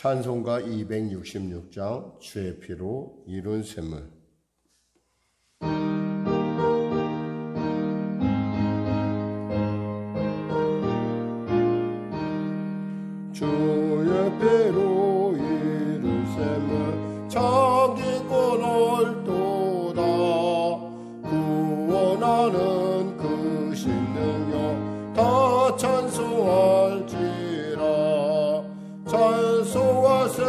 찬송가 266장 주의 피로 이룬 샘물. 주의 피로 이룬 샘물 참 깊고 넓도다. 구원하는 그 신능력 다 찬송할지라. 찬송하세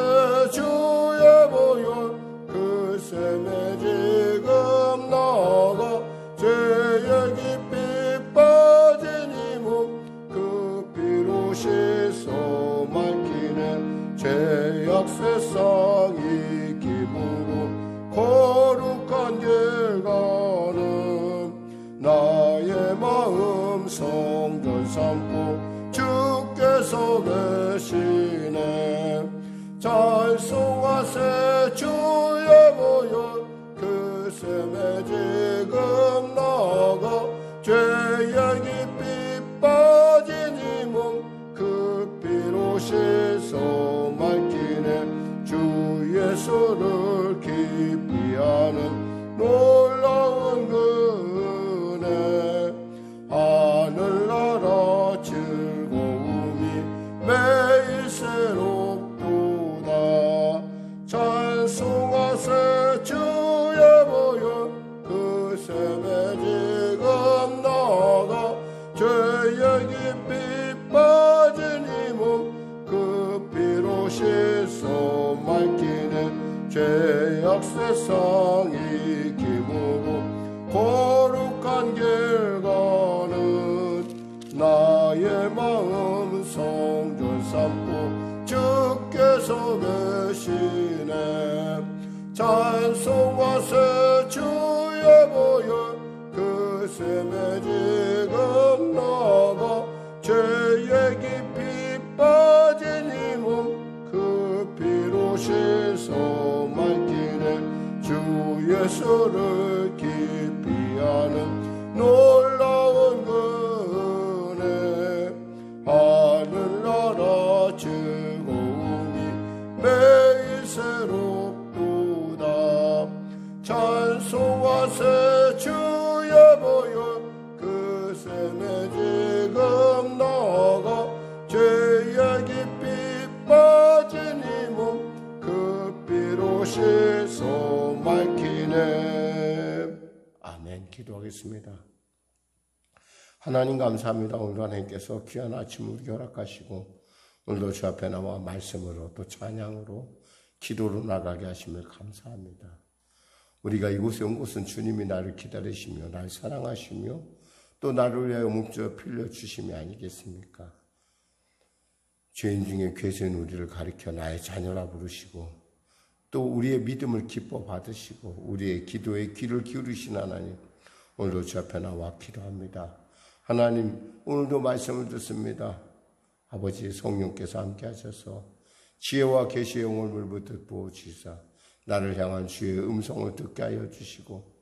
주의 보혈 그 샘에 지금 나가. 죄의 깊이 빠진 이 몸 그 피로 씻어 맑히네. 죄악 세상이 기므로 거룩한 길 가는 나의 마음 성전 삼고 주께서 계시네. 찬송하세 주의 보혈 그 샘에 지금 나가. 죄의 깊이 빠진 이 몸 그 피로 씻어 맑히네. 주 예수를 깊이 아는 놀라운 그 은혜. 하늘나라 즐거움이 매일 새롭도다. 찬송하세 주의 보혈 그 샘에 지금 나가. 죄의 깊이 빠진 이 몸 그 피로 씻어 맑히네. 죄악 세상이 기므로 거룩한 길 가는 나의 마음 성전 삼고 주께서 계시네. 찬송하세 주의 보혈 그 샘에 지금 나가. 죄의 깊이 빠진 이 몸 그 피로 씻어 맑히네. 주 예수를 깊이 아는 놀라운 그 은혜. 하늘나라 즐거움이 매일 새롭도다. 찬송하세 주의 보혈 그 샘에 지금 나가. 죄의 깊이 빠진 이 몸 그 피로 씻어 맑히네. 아멘. 기도하겠습니다. 하나님 감사합니다. 오늘 하나님께서 귀한 아침을 허락하시고 오늘도 주 앞에 나와 말씀으로 또 찬양으로 기도로 나가게 하심을 감사합니다. 우리가 이곳에 온 곳은 주님이 나를 기다리시며 나를 사랑하시며 또 나를 위하여 목적 필려 주심이 아니겠습니까? 죄인 중에 괴수인 우리를 가리켜 나의 자녀라 부르시고 또 우리의 믿음을 기뻐 받으시고 우리의 기도에 귀를 기울이신 하나님, 오늘도 주 앞에 나와 기도합니다. 하나님, 오늘도 말씀을 듣습니다. 아버지 성령께서 함께 하셔서 지혜와 계시의 영혼을 붙들 부어주시사 나를 향한 주의 음성을 듣게 하여 주시고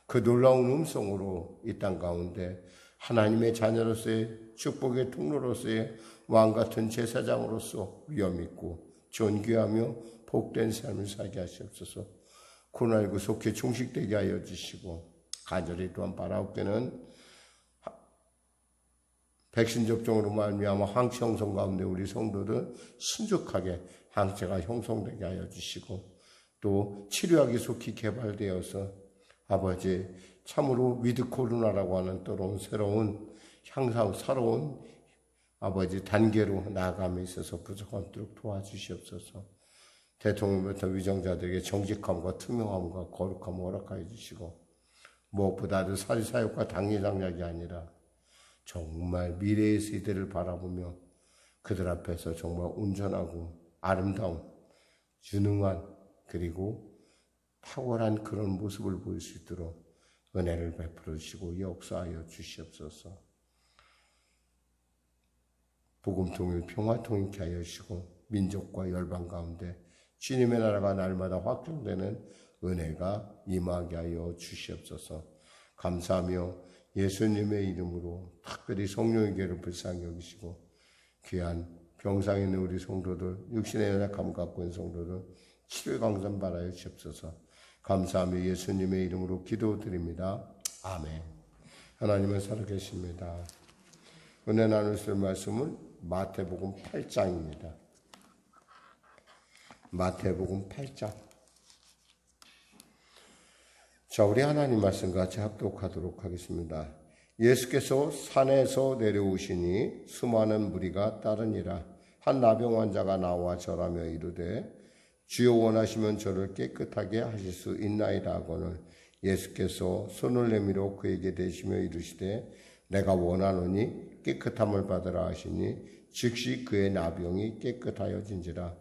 그 놀라운 음성으로 이 땅 가운데 하나님의 자녀로서의 축복의 통로로서의 왕같은 제사장으로서 위엄있고 존귀하며 복된 삶을 살게 하시옵소서. 코로나19 속히 종식되게 하여 주시고 간절히 또한 바라옵게는 백신 접종으로 말미암아 항체 형성 가운데 우리 성도들 순적하게 항체가 형성되게 하여 주시고 또 치료약이 속히 개발되어서 아버지 참으로 위드 코로나라고 하는 또 새로운 향상 새로운 아버지 단계로 나아감에 있어서 부족함도록 도와주시옵소서. 대통령부터 위정자들에게 정직함과 투명함과 거룩함을 허락하여 주시고 무엇보다도 사회사역과 당리장략이 아니라 정말 미래의 세대를 바라보며 그들 앞에서 정말 온전하고 아름다운 유능한 그리고 탁월한 그런 모습을 보일 수 있도록 은혜를 베풀어 주시고 역사하여 주시옵소서. 복음 통일, 평화 통일케 하여 주시고 민족과 열방 가운데 주님의 나라가 날마다 확장되는 은혜가 임하게 하여 주시옵소서. 감사하며 예수님의 이름으로 특별히 성령의 계를 불쌍히 여기시고 귀한 병상에 있는 우리 성도들, 육신의 연약함 갖고 있는 성도들 치료의 강선 바라여 주옵소서. 감사하며 예수님의 이름으로 기도드립니다. 아멘. 하나님은 살아계십니다. 은혜 나눌 수 있는 말씀은 마태복음 8장입니다. 마태복음 8장. 자, 우리 하나님 말씀 같이 합독하도록 하겠습니다. 예수께서 산에서 내려오시니 수많은 무리가 따르니라. 한 나병 환자가 나와 절하며 이르되 주여 원하시면 저를 깨끗하게 하실 수 있나이다 하거늘 예수께서 손을 내밀어 그에게 대시며 이르시되 내가 원하노니 깨끗함을 받으라 하시니 즉시 그의 나병이 깨끗하여진지라.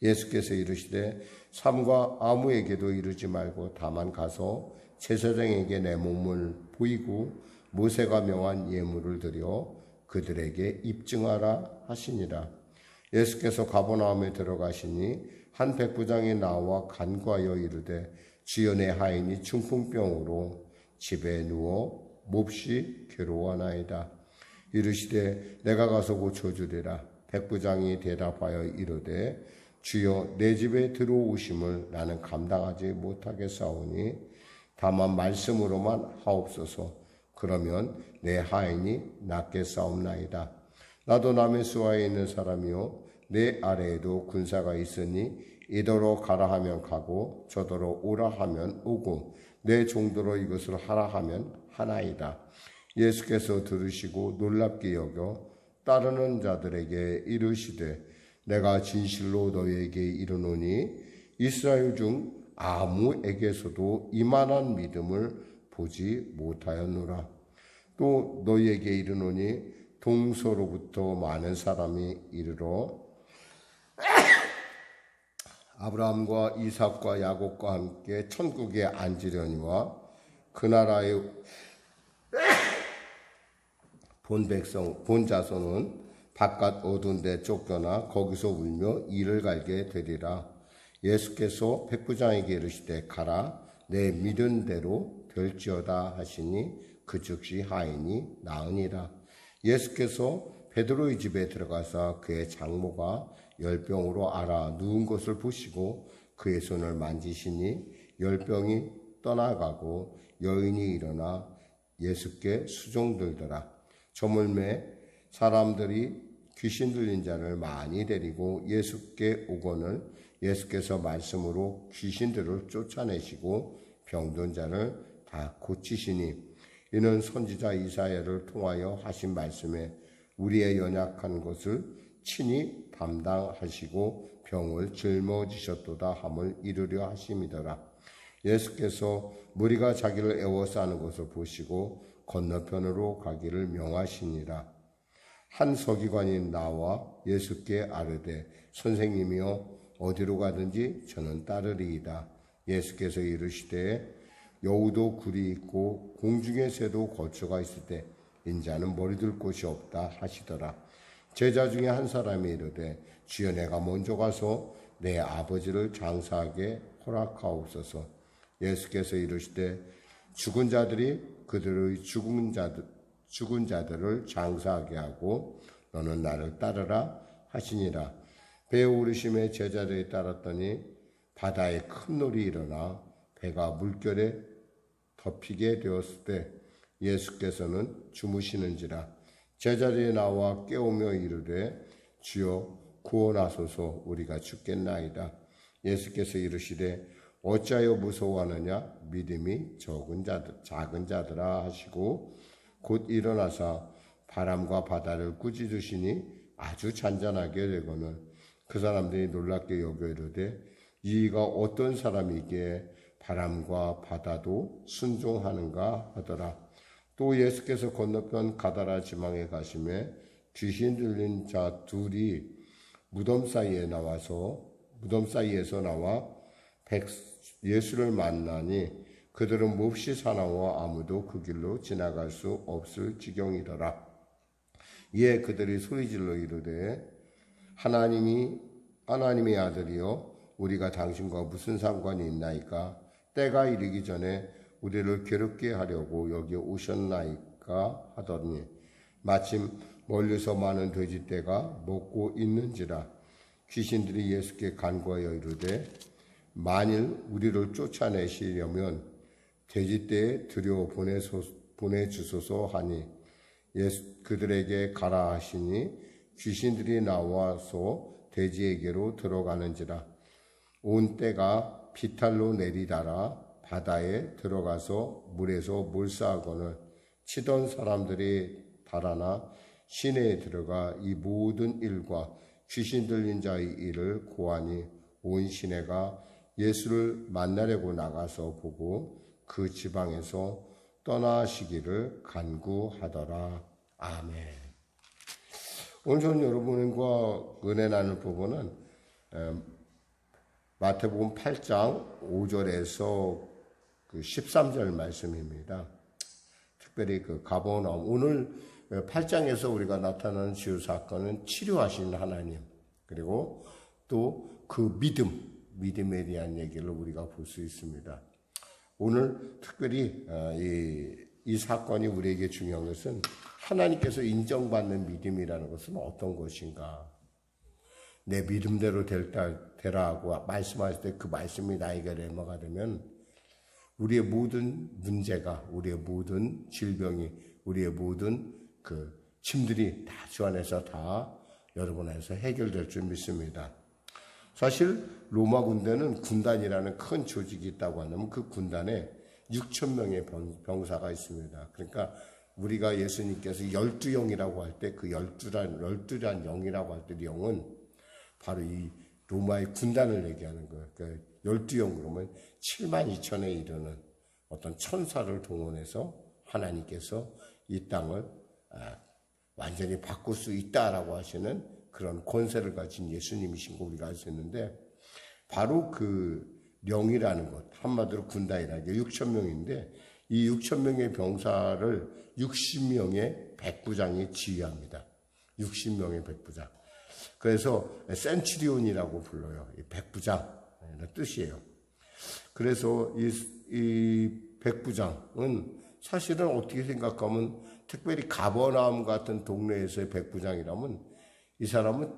예수께서 이르시되 삼가 아무에게도 이르지 말고 다만 가서 제사장에게 내 몸을 보이고 모세가 명한 예물을 드려 그들에게 입증하라 하시니라. 예수께서 가버나움에 들어가시니 한 백부장이 나와 간구하여 이르되 주여 내 하인이 중풍병으로 집에 누워 몹시 괴로워하나이다. 이르시되 내가 가서 고쳐주리라. 백부장이 대답하여 이르되 주여 내 집에 들어오심을 나는 감당하지 못하겠사오니 다만 말씀으로만 하옵소서. 그러면 내 하인이 낫겠사옵나이다. 나도 남의 수하에 있는 사람이요 내 아래에도 군사가 있으니 이더러 가라 하면 가고 저더러 오라 하면 오고 내 종도로 이것을 하라 하면 하나이다. 예수께서 들으시고 놀랍게 여겨 따르는 자들에게 이르시되 내가 진실로 너희에게 이르노니 이스라엘 중 아무에게서도 이만한 믿음을 보지 못하였노라. 또 너희에게 이르노니 동서로부터 많은 사람이 이르러 아브라함과 이삭과 야곱과 함께 천국에 앉으려니와 그 나라의 본 자손은 바깥 어두운 데 쫓겨나 거기서 울며 이를 갈게 되리라. 예수께서 백부장에게 이르시되 가라 내 믿은 대로 될지어다 하시니 그 즉시 하인이 나으니라. 예수께서 베드로의 집에 들어가서 그의 장모가 열병으로 앓아 누운 것을 보시고 그의 손을 만지시니 열병이 떠나가고 여인이 일어나 예수께 수종들더라. 저물매 사람들이 귀신 들린 자를 많이 데리고 예수께 오거늘 예수께서 말씀으로 귀신들을 쫓아내시고 병든 자를 다 고치시니 이는 선지자 이사야를 통하여 하신 말씀에 우리의 연약한 것을 친히 담당하시고 병을 짊어지셨도다 함을 이루려 하심이더라. 예수께서 무리가 자기를 애워싸는 것을 보시고 건너편으로 가기를 명하시니라. 한 서기관이 나와 예수께 아뢰되 선생님이여 어디로 가든지 저는 따르리이다. 예수께서 이르시되 여우도 굴이 있고 공중의 새도 거처가 있을 때 인자는 머리둘 곳이 없다 하시더라. 제자 중에 한 사람이 이르되 주여 내가 먼저 가서 내 아버지를 장사하게 허락하옵소서. 예수께서 이르시되 죽은 자들이 그들의 죽은 자들을 장사하게 하고 너는 나를 따르라 하시니라. 배에 오르심에 제자들이 따랐더니 바다에 큰 놀이 일어나 배가 물결에 덮이게 되었을 때 예수께서는 주무시는지라. 제자들이 나와 깨우며 이르되 주여 구원하소서 우리가 죽겠나이다. 예수께서 이르시되 어찌하여 무서워하느냐 믿음이 작은 자들아 하시고 곧 일어나사 바람과 바다를 꾸짖으시니 아주 잔잔하게 되거늘 그 사람들이 놀랍게 여겨 이르되 이가 어떤 사람이기에 바람과 바다도 순종하는가 하더라. 또 예수께서 건너편 가다라 지방에 가시매 귀신 들린 자 둘이 무덤 사이에서 나와 예수를 만나니 그들은 몹시 사나워 아무도 그 길로 지나갈 수 없을 지경이더라. 이에 그들이 소리질러 이르되 하나님의 아들이여 우리가 당신과 무슨 상관이 있나이까? 때가 이르기 전에 우리를 괴롭게 하려고 여기 오셨나이까? 하더니 마침 멀리서 많은 돼지떼가 먹고 있는지라. 귀신들이 예수께 간구하여 이르되 만일 우리를 쫓아내시려면 돼지떼에 들여 보내주소서 하니 예수 그들에게 가라 하시니 귀신들이 나와서 돼지에게로 들어가는지라. 온 떼가 비탈로 내리달아 바다에 들어가서 물에서 몰사하거늘 치던 사람들이 달아나 시내에 들어가 이 모든 일과 귀신 들린 자의 일을 고하니 온 시내가 예수를 만나려고 나가서 보고 그 지방에서 떠나시기를 간구하더라. 아멘. 오늘 저는 여러분과 은혜 나눌 부분은 마태복음 8장 5절에서 그 13절 말씀입니다. 특별히 그 가버나움, 오늘 8장에서 우리가 나타나는 주요 사건은 치료하신 하나님, 그리고 또 그 믿음에 대한 얘기를 우리가 볼 수 있습니다. 오늘 특별히 이 사건이 우리에게 중요한 것은 하나님께서 인정받는 믿음이라는 것은 어떤 것인가. 내 믿음대로 되라 하고 말씀하실 때 그 말씀이 나에게 레마가 되면 우리의 모든 문제가, 우리의 모든 질병이, 우리의 모든 그 짐들이 다 주 안에서 다 여러분 안에서 해결될 줄 믿습니다. 사실 로마 군대는 군단이라는 큰 조직이 있다고 하면 그 군단에 6,000명의 병사가 있습니다. 그러니까 우리가 예수님께서 12영이라고 할 때 그 12란 영이라고 할 때 영은 바로 이 로마의 군단을 얘기하는 거예요. 그러니까 12영 그러면 72,000에 이르는 어떤 천사를 동원해서 하나님께서 이 땅을 완전히 바꿀 수 있다라고 하시는 그런 권세를 가진 예수님이신 거 우리가 알 수 있는데, 바로 그 영이라는 것, 한마디로 군단이라는 게 6,000명인데 이 6,000명의 병사를 60명의 백부장이 지휘합니다. 60명의 백부장. 그래서 센츄리온이라고 불러요. 이 백부장의 뜻이에요. 그래서 이 백부장은 사실은 어떻게 생각하면 특별히 가버나움 같은 동네에서의 백부장이라면 이 사람은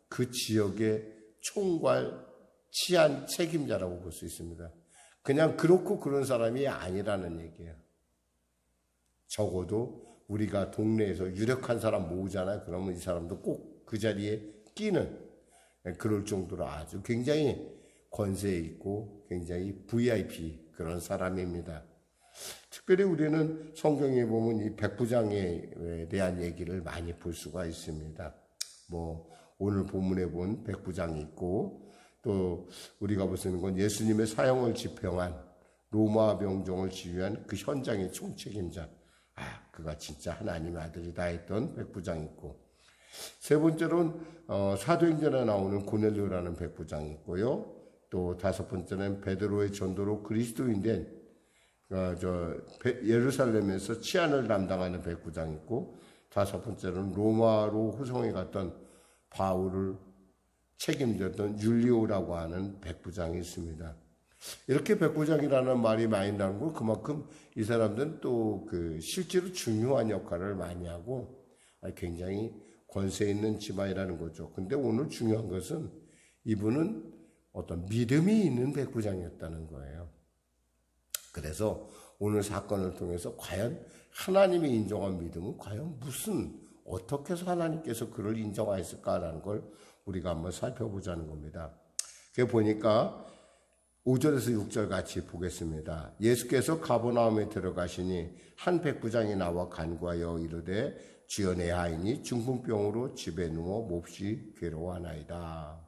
그 지역의 총괄 치안 책임자라고 볼 수 있습니다. 그냥 그렇고 그런 사람이 아니라는 얘기예요. 적어도 우리가 동네에서 유력한 사람 모으잖아요. 그러면 이 사람도 꼭 그 자리에 끼는 그럴 정도로 아주 굉장히 권세 있고 굉장히 VIP 그런 사람입니다. 특별히 우리는 성경에 보면 이 백부장에 대한 얘기를 많이 볼 수가 있습니다. 뭐 오늘 본문에 본 백부장이 있고, 또 우리가 볼 수 있는 건 예수님의 사형을 집행한 로마 병정을 지휘한 그 현장의 총책임자, 그가 진짜 하나님의 아들이다 했던 백부장이 있고, 세 번째로는 사도행전에 나오는 고넬료라는 백부장이 있고요. 또 다섯 번째는 베드로의 전도로 그리스도인 된 예루살렘에서 치안을 담당하는 백부장이 있고, 다섯 번째로는 로마로 호송에 갔던 바울을 책임졌던 율리오라고 하는 백부장이 있습니다. 이렇게 백부장이라는 말이 많이 나는 건 그만큼 이 사람들은 또 그 실제로 중요한 역할을 많이 하고 굉장히 권세 있는 집안이라는 거죠. 근데 오늘 중요한 것은 이분은 어떤 믿음이 있는 백부장이었다는 거예요. 그래서 오늘 사건을 통해서 과연 하나님이 인정한 믿음은 과연 어떻게 해서 하나님께서 그를 인정하였을까라는 걸 우리가 한번 살펴보자는 겁니다. 그게 보니까 5절에서 6절 같이 보겠습니다. 예수께서 가버나움에 들어가시니 한 백부장이 나와 간구하여 이르되 주여 내 아이니 중풍병으로 집에 누워 몹시 괴로워하나이다.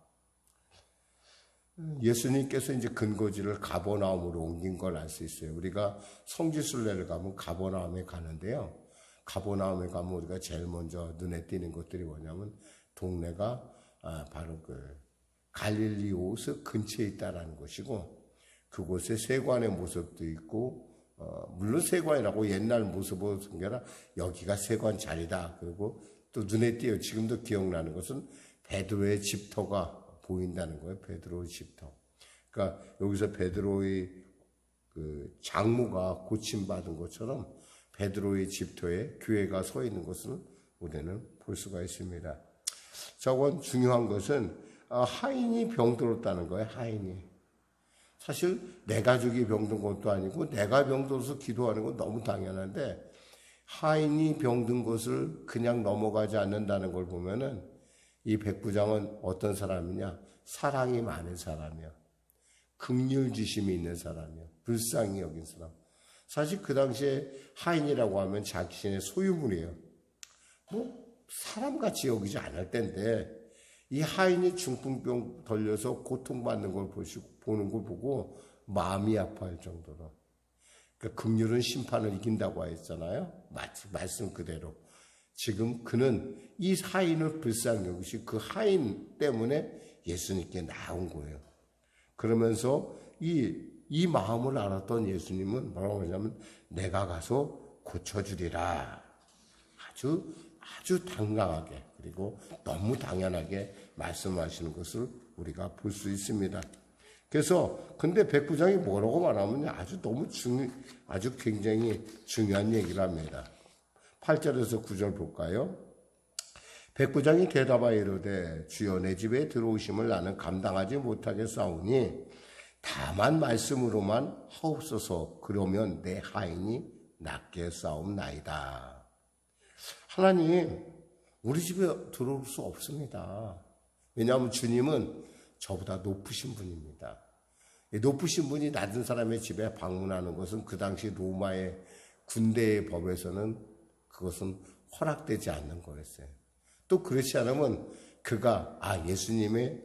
예수님께서 이제 근거지를 가버나움으로 옮긴 걸 알 수 있어요. 우리가 성지순례를 가면 가버나움에 가는데요. 가버나움에 가면 우리가 제일 먼저 눈에 띄는 것들이 뭐냐면 동네가 바로 그 갈릴리 호수 근처에 있다라는 것이고, 그곳에 세관의 모습도 있고, 물론 세관이라고 옛날 모습을 쓴 게 아니라 여기가 세관 자리다. 그리고 또 눈에 띄어요. 지금도 기억나는 것은 베드로의 집터가 보인다는 거예요. 베드로의 집터. 그러니까 여기서 베드로의 그 장모가 고침받은 것처럼 베드로의 집터에 교회가 서 있는 것은 우리는 볼 수가 있습니다. 저건 중요한 것은 하인이 병들었다는 거예요. 하인이. 사실 내 가족이 병든 것도 아니고 내가 병들어서 기도하는 건 너무 당연한데 하인이 병든 것을 그냥 넘어가지 않는다는 걸 보면은 이 백부장은 어떤 사람이냐? 사랑이 많은 사람이야. 긍휼지심이 있는 사람이야. 불쌍히 여긴 사람. 사실 그 당시에 하인이라고 하면 자신의 소유물이에요. 사람같이 여기지 않을 텐데 이 하인이 중풍병 걸려서 고통받는 걸 보는 걸 보고 마음이 아파할 정도로. 그러니까 긍휼은 심판을 이긴다고 했잖아요. 말씀 그대로. 지금 그는 이 하인을 불쌍히 여기시 그 하인 때문에 예수님께 나온 거예요. 그러면서 이 마음을 알았던 예수님은 뭐라고 하냐면 내가 가서 고쳐주리라. 아주 당당하게 그리고 너무 당연하게 말씀하시는 것을 우리가 볼 수 있습니다. 그래서 근데 백부장이 뭐라고 말하면 아주 굉장히 중요한 얘기를 합니다. 8절에서 9절 볼까요? 백부장이 대답하여 이르되 주여 내 집에 들어오심을 나는 감당하지 못하겠사오니 다만 말씀으로만 하옵소서. 그러면 내 하인이 낫게 싸움나이다. 하나님, 우리 집에 들어올 수 없습니다. 왜냐하면 주님은 저보다 높으신 분입니다. 높으신 분이 낮은 사람의 집에 방문하는 것은 그 당시 로마의 군대의 법에서는 그것은 허락되지 않는 거였어요. 또 그렇지 않으면 그가 예수님의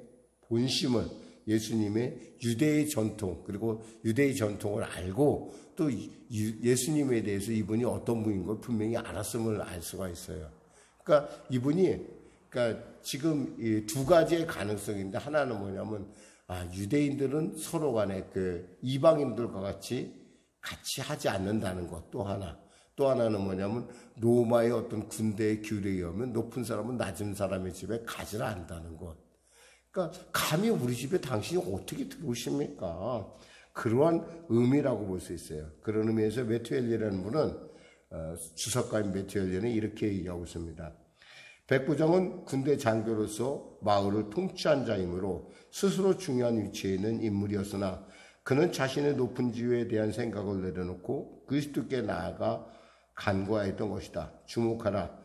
본심을 예수님의 유대의 전통 그리고 유대의 전통을 알고 또 예수님에 대해서 이분이 어떤 분인 걸 분명히 알았음을 알 수가 있어요. 그러니까 지금 이 두 가지의 가능성인데 하나는 뭐냐면 유대인들은 서로 간에 그 이방인들과 같이 하지 않는다는 것. 또 하나는 뭐냐면 로마의 어떤 군대의 규례에 의하면 높은 사람은 낮은 사람의 집에 가지 않는다는 것. 그러니까 감히 우리 집에 당신이 어떻게 들어오십니까? 그러한 의미라고 볼 수 있어요. 그런 의미에서 메투엘리라는 분은 주석가인 메투엘리는 이렇게 얘기하고 있습니다. 백부장은 군대 장교로서 마을을 통치한 자이므로 스스로 중요한 위치에 있는 인물이었으나 그는 자신의 높은 지위에 대한 생각을 내려놓고 그리스도께 나아가 간구하였던 것이다. 주목하라.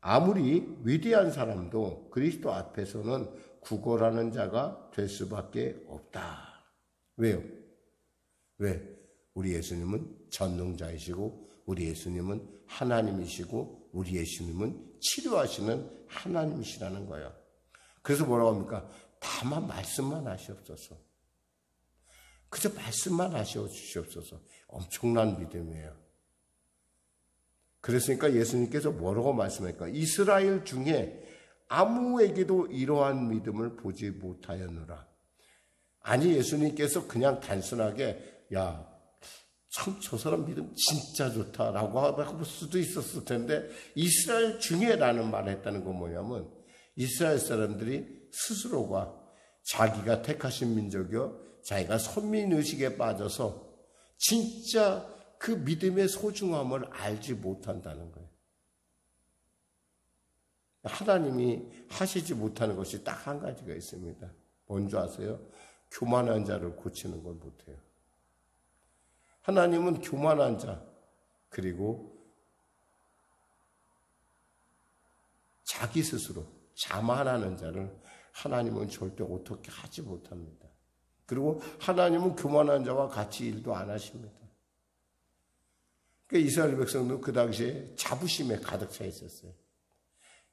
아무리 위대한 사람도 그리스도 앞에서는 구걸하는 자가 될 수밖에 없다. 왜요? 왜? 우리 예수님은 전능자이시고 우리 예수님은 하나님이시고 우리 예수님은 치료하시는 하나님이시라는 거예요. 그래서 뭐라고 합니까? 다만 말씀만 하시옵소서. 그저 말씀만 하시어 주시옵소서. 엄청난 믿음이에요. 그랬으니까 예수님께서 뭐라고 말씀할까? 이스라엘 중에 아무에게도 이러한 믿음을 보지 못하였노라. 아니 예수님께서 그냥 단순하게 참 저 사람 믿음 진짜 좋다라고 할 수도 있었을 텐데 이스라엘 중에라는 말을 했다는 건 뭐냐면 이스라엘 사람들이 스스로가 자기가 택하신 민족이요 자기가 선민의식에 빠져서 진짜 그 믿음의 소중함을 알지 못한다는 거예요. 하나님이 하시지 못하는 것이 딱 한 가지가 있습니다. 뭔지 아세요? 교만한 자를 고치는 걸 못해요. 하나님은 교만한 자 그리고 자기 스스로 자만하는 자를 하나님은 절대 어떻게 하지 못합니다. 그리고 하나님은 교만한 자와 같이 일도 안 하십니다. 그러니까 이스라엘 백성도 그 당시에 자부심에 가득 차 있었어요.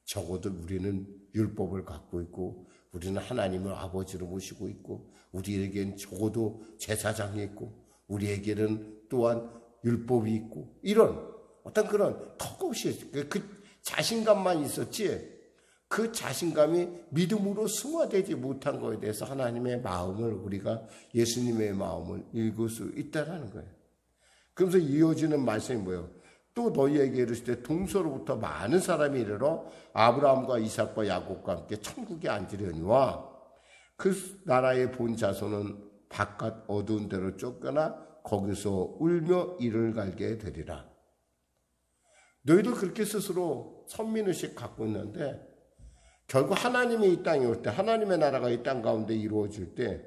적어도 우리는 율법을 갖고 있고 우리는 하나님을 아버지로 모시고 있고 우리에겐 적어도 제사장이 있고 우리에게는 또한 율법이 있고 이런 어떤 그런 턱없이 그 자신감만 있었지 그 자신감이 믿음으로 승화되지 못한 것에 대해서 하나님의 마음을 우리가 예수님의 마음을 읽을 수 있다는 거예요. 그러면서 이어지는 말씀이 뭐예요? 또 너희에게 이르실 때 동서로부터 많은 사람이 이르러 아브라함과 이삭과 야곱과 함께 천국에 앉으려니와 그 나라의 본 자손은 바깥 어두운 데로 쫓겨나 거기서 울며 이를 갈게 되리라. 너희도 그렇게 스스로 선민의식 갖고 있는데 결국 하나님이 이 땅에 올 때, 하나님의 나라가 이 땅 가운데 이루어질 때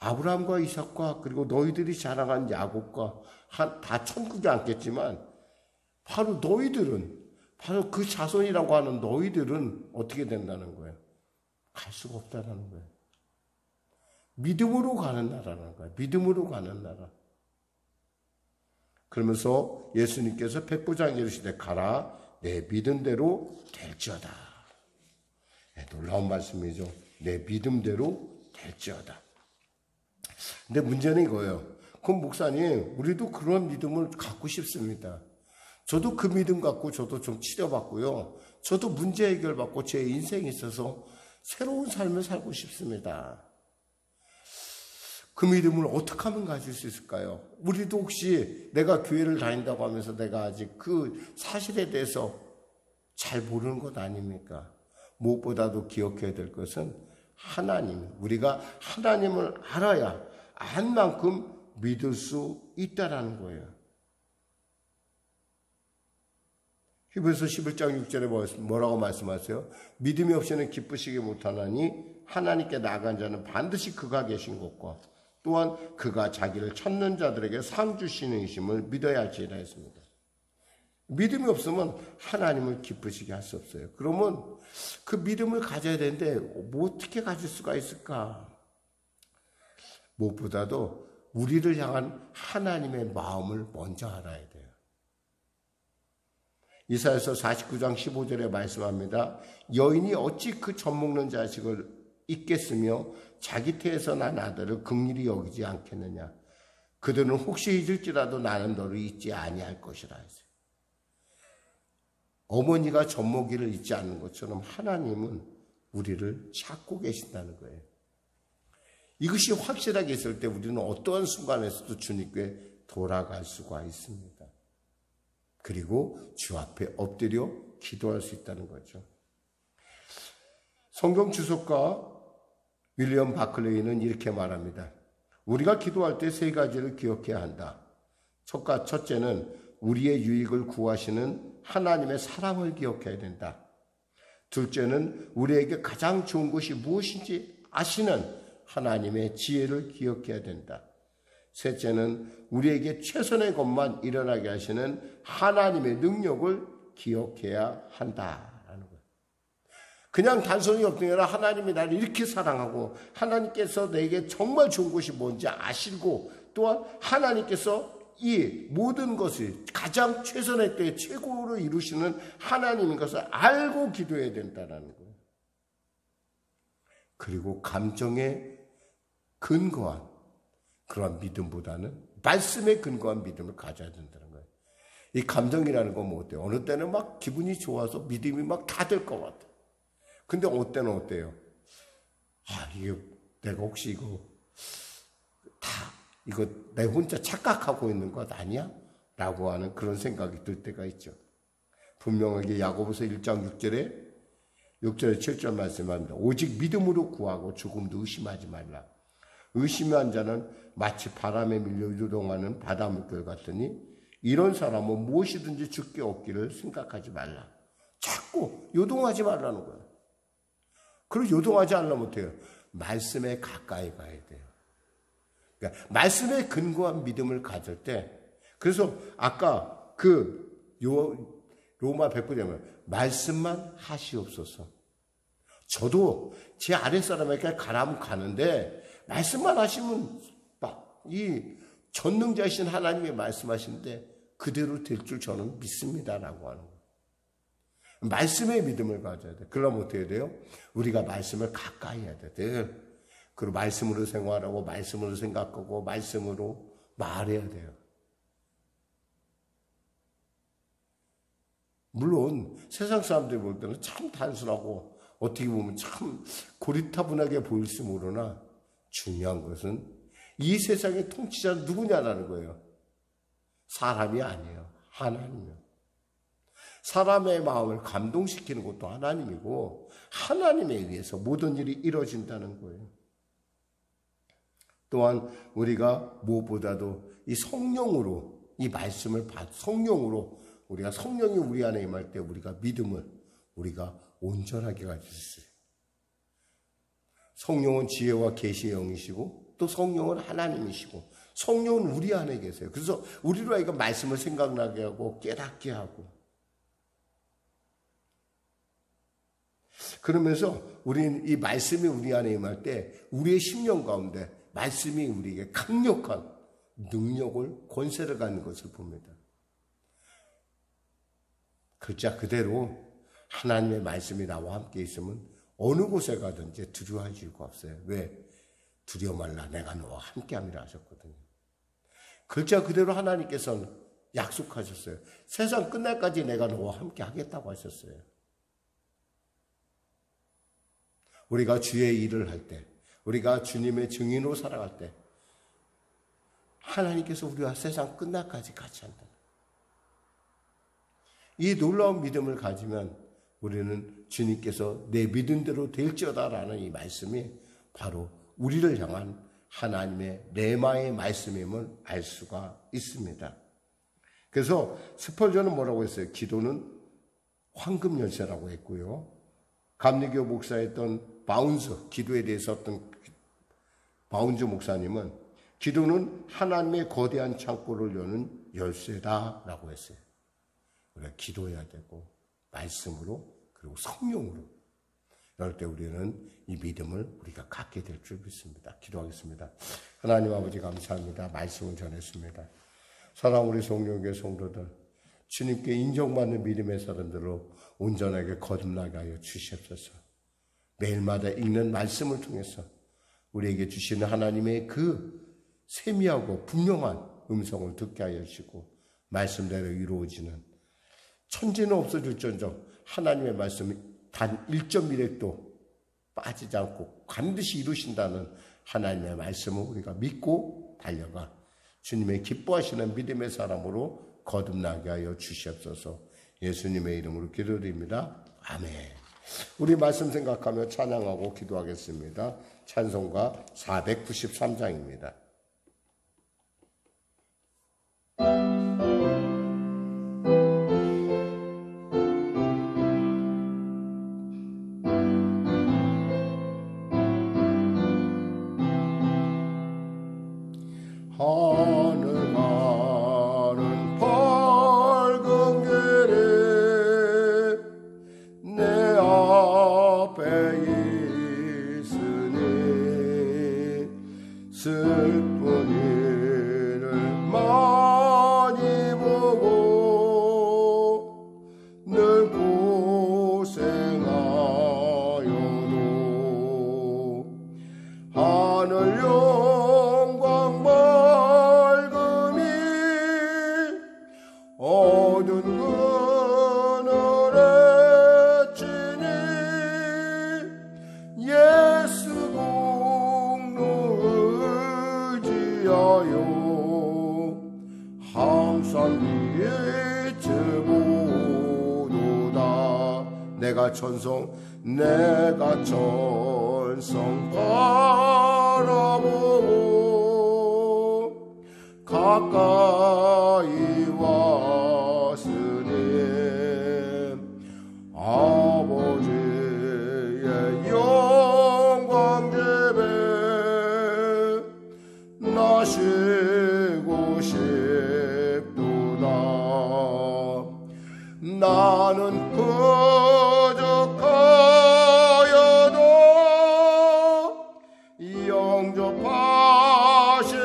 아브라함과 이삭과 그리고 너희들이 자랑한 야곱과 다 천국에 앉겠지만 바로 너희들은, 바로 그 자손이라고 하는 너희들은 어떻게 된다는 거예요? 갈 수가 없다는 거예요. 믿음으로 가는 나라라는 거예요. 믿음으로 가는 나라. 그러면서 예수님께서 백부장에게 이르시되 가라 내 믿음대로 될지어다. 놀라운 말씀이죠. 내 믿음대로 될지어다. 근데 문제는 이거예요. 그럼 목사님, 우리도 그런 믿음을 갖고 싶습니다. 저도 그 믿음 갖고 저도 좀 치료받고요. 저도 문제 해결받고 제 인생에 있어서 새로운 삶을 살고 싶습니다. 그 믿음을 어떻게 하면 가질 수 있을까요? 우리도 혹시 내가 교회를 다닌다고 하면서 내가 아직 그 사실에 대해서 잘 모르는 것 아닙니까? 무엇보다도 기억해야 될 것은 하나님, 우리가 하나님을 알아야 안 만큼 믿을 수 있다라는 거예요. 히브리서 11장 6절에 뭐라고 말씀하세요? 믿음이 없이는 기쁘시기 못하나니 하나님께 나아간 자는 반드시 그가 계신 곳과 또한 그가 자기를 찾는 자들에게 상 주시는 이심을 믿어야 할지라 했습니다. 믿음이 없으면 하나님을 기쁘시게 할 수 없어요. 그러면 그 믿음을 가져야 되는데 뭐 어떻게 가질 수가 있을까? 무엇보다도 우리를 향한 하나님의 마음을 먼저 알아야 돼요. 이사야서 49장 15절에 말씀합니다. 여인이 어찌 그 젖먹는 자식을 잊겠으며 자기 태에서 난 아들을 긍휼히 여기지 않겠느냐. 그들은 혹시 잊을지라도 나는 너를 잊지 아니할 것이라 했어요. 어머니가 젖먹이를 잊지 않는 것처럼 하나님은 우리를 찾고 계신다는 거예요. 이것이 확실하게 있을 때 우리는 어떠한 순간에서도 주님께 돌아갈 수가 있습니다. 그리고 주 앞에 엎드려 기도할 수 있다는 거죠. 성경 주석가 윌리엄 바클레이는 이렇게 말합니다. 우리가 기도할 때 세 가지를 기억해야 한다. 첫째는 우리의 유익을 구하시는 하나님의 사랑을 기억해야 된다. 둘째는 우리에게 가장 좋은 것이 무엇인지 아시는 하나님의 지혜를 기억해야 된다. 셋째는 우리에게 최선의 것만 일어나게 하시는 하나님의 능력을 기억해야 한다라는 거예요. 그냥 단순히 엎드려라 하나님이 나를 이렇게 사랑하고 하나님께서 내게 정말 좋은 것이 뭔지 아시고 또한 하나님께서 이 모든 것을 가장 최선의 때에 최고로 이루시는 하나님인 것을 알고 기도해야 된다는 거예요. 그리고 감정에 근거한 그런 믿음보다는 말씀에 근거한 믿음을 가져야 된다는 거예요. 이 감정이라는 건 뭐 어때요? 어느 때는 막 기분이 좋아서 믿음이 막 다 될 것 같아. 근데 어느 때는 어때요? 이게 내가 혹시 이거 내 혼자 착각하고 있는 것 아니야? 라고 하는 그런 생각이 들 때가 있죠. 분명하게 야고보서 1장 6절에 7절 말씀합니다. 오직 믿음으로 구하고 조금도 의심하지 말라. 의심한 자는 마치 바람에 밀려 요동하는 바닷물결 같으니 이런 사람은 무엇이든지 죽게 얻기를 생각하지 말라. 자꾸 요동하지 말라는 거예요. 그리고 요동하지 않으면 어때요? 말씀에 가까이 가야 돼요. 그러니까 말씀에 근거한 믿음을 가질 때, 그래서 아까 로마 백부장은 말씀만 하시옵소서. 저도 제 아랫사람에게 가라면 가는데 말씀만 하시면 이 전능자이신 하나님이 말씀하시는데 그대로 될 줄 저는 믿습니다라고 하는 거예요. 말씀의 믿음을 가져야 돼. 그러면 어떻게 돼요? 우리가 말씀을 가까이 해야 돼. 그리고 말씀으로 생활하고 말씀으로 생각하고 말씀으로 말해야 돼요. 물론 세상 사람들이 볼 때는 참 단순하고 어떻게 보면 참 고리타분하게 보일지 모르나 중요한 것은 이 세상의 통치자는 누구냐라는 거예요. 사람이 아니에요. 하나님이요. 사람의 마음을 감동시키는 것도 하나님이고 하나님에 의해서 모든 일이 이루어진다는 거예요. 또한 우리가 무엇보다도 이 성령으로 이 말씀을 성령으로 우리가 성령이 우리 안에 임할 때 우리가 믿음을 우리가 온전하게 가질 수 있어요. 성령은 지혜와 계시의 영이시고 또 성령은 하나님이시고 성령은 우리 안에 계세요. 그래서 우리로 하여금 말씀을 생각나게 하고 깨닫게 하고 그러면서 우리는 이 말씀이 우리 안에 임할 때 우리의 심령 가운데 말씀이 우리에게 강력한 능력을 권세를 갖는 것을 봅니다. 글자 그대로 하나님의 말씀이 나와 함께 있으면 어느 곳에 가든지 두려워할 이유가 없어요. 왜? 두려워 말라 내가 너와 함께함이라 하셨거든요. 글자 그대로 하나님께서는 약속하셨어요. 세상 끝날까지 내가 너와 함께 하겠다고 하셨어요. 우리가 주의 일을 할 때, 우리가 주님의 증인으로 살아갈 때 하나님께서 우리와 세상 끝날까지 같이 한다. 이 놀라운 믿음을 가지면 우리는 주님께서 내 믿음대로 될지어다라는 이 말씀이 바로 우리를 향한 하나님의 레마의 말씀임을 알 수가 있습니다. 그래서 스펄전은 뭐라고 했어요? 기도는 황금 열쇠라고 했고요. 감리교 목사였던 바운즈, 기도에 대해서 어떤 바운즈 목사님은 기도는 하나님의 거대한 창고를 여는 열쇠다라고 했어요. 우리가 기도해야 되고 말씀으로 그리고 성령으로 이럴 때 우리는 이 믿음을 우리가 갖게 될 줄 믿습니다. 기도하겠습니다. 하나님 아버지 감사합니다. 말씀을 전했습니다. 사랑 우리 성령교회 성도들 주님께 인정받는 믿음의 사람들로 온전하게 거듭나게 하여 주시옵소서. 매일마다 읽는 말씀을 통해서 우리에게 주시는 하나님의 그 세미하고 분명한 음성을 듣게 하여 주시고 말씀대로 이루어지는 천지는 없어질지언정 하나님의 말씀이 단 1.1핵도 빠지지 않고 반드시 이루신다는 하나님의 말씀을 우리가 믿고 달려가 주님의 기뻐하시는 믿음의 사람으로 거듭나게 하여 주시옵소서. 예수님의 이름으로 기도드립니다. 아멘. 우리 말씀 생각하며 찬양하고 기도하겠습니다. 찬송가 493장입니다. 하늘 가는 밝은 길에 내 앞에 있으니 슬픈 일을 많이 보고 늘 고생하여도 하늘 어두운 그늘에 지니 예수 공로 의지하여 항상 비춰보도다. 내가 천성 바라보고 가까이 왔으니 아버지의 영광 집에 나시고 싶도다. 나는 부족하여도 영접하실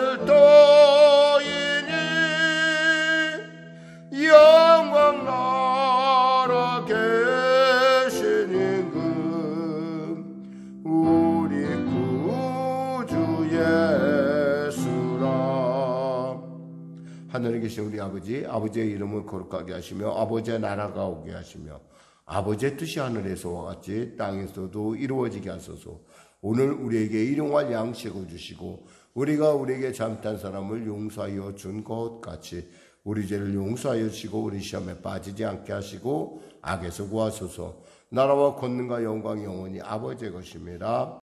영광 나라 계신 임금 우리 구주 예수라. 하늘에 계신 우리 아버지, 아버지의 이름을 거룩하게 하시며 아버지의 나라가 오게 하시며 아버지의 뜻이 하늘에서와 같이 땅에서도 이루어지게 하소서. 오늘 우리에게 일용할 양식을 주시고 우리가 우리에게 잘못한 사람을 용서하여 준 것 같이 우리 죄를 용서하여 주시고 우리 시험에 빠지지 않게 하시고 악에서 구하소서. 나라와 권능과 영광이 영원히 아버지의 것입니다.